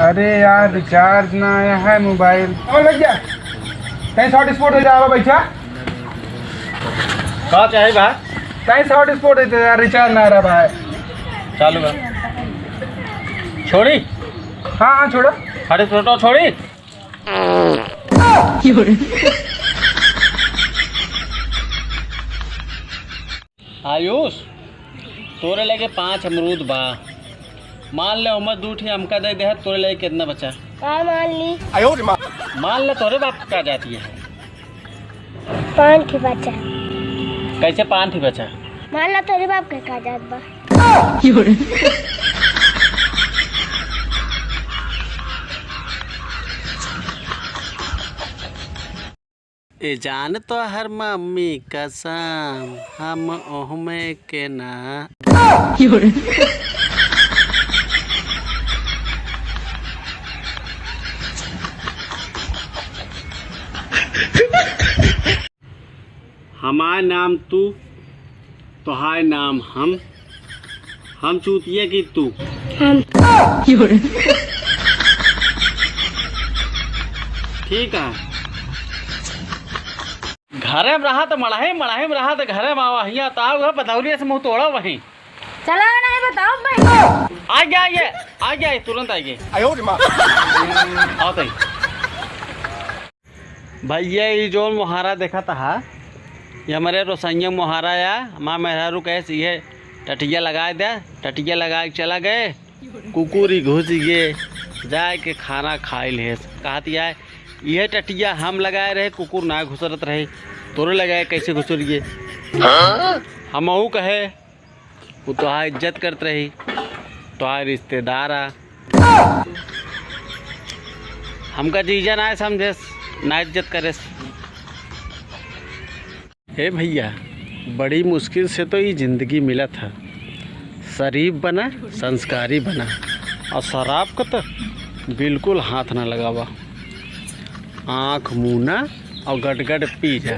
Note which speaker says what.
Speaker 1: अरे यार रिचार्ज ना आया है मोबाइल और लग गया कहीं शॉर्ट स्पॉट हो जाएगा भैया।
Speaker 2: कहाँ चाहिए भाई?
Speaker 1: कहीं शॉर्ट स्पॉट हो यार रिचार्ज ना आ रहा भाई।
Speaker 2: चालू कर छोड़ी।
Speaker 1: हाँ हाँ छोड़ो।
Speaker 2: अरे छोटो छोड़ी। आयुष तोरे लगे 5 अमरूद बा। मान ले उमर दूठी हमका दे दे तोरे लगे कितना बचा?
Speaker 3: काय मान ली?
Speaker 2: मान ले तोरे बाप का जाती है।
Speaker 3: 5 की बचा।
Speaker 2: कैसे 5 ही बचा?
Speaker 3: मान ला तोरे बाप के का जात बा।
Speaker 2: ए जान तो हर मम्मी कसम हम ओहमे के ना। हमार नाम तू तोहार नाम हम चूतिए की तू।
Speaker 3: हम
Speaker 2: ठीक है। घरे में रहा तो मड़ाही में रहा तो घरे में वही आता पतौलिया से मुँह तोड़ा वहीं।
Speaker 3: चला नहीं बताओ भाई।
Speaker 2: आ गया तुरंत आ गए। आओ तई भैया ये जो मुहारा देखा था ये हमारे रोसैया मुहारा या माँ मेहरारू कैसे ये टटिया लगा दे। टटिया लगा के चला गए कुकुरी घुस गए जाए के खाना खाए ले कहती है यह टटिया हम लगाए रहे कुकुर ना घुसरत रहे तोरे लगाए कैसे घुसर गए। हम कहे वो तोहार इज्जत करत रही तोहार रिश्तेदार आ हमका जीजा ना समझे ना इज्जत करे। हे भैया बड़ी मुश्किल से तो ये ज़िंदगी मिला था। शरीफ बना संस्कारी बना और शराब का तो बिल्कुल हाथ ना लगावा। आँख मुना और गट पी जा।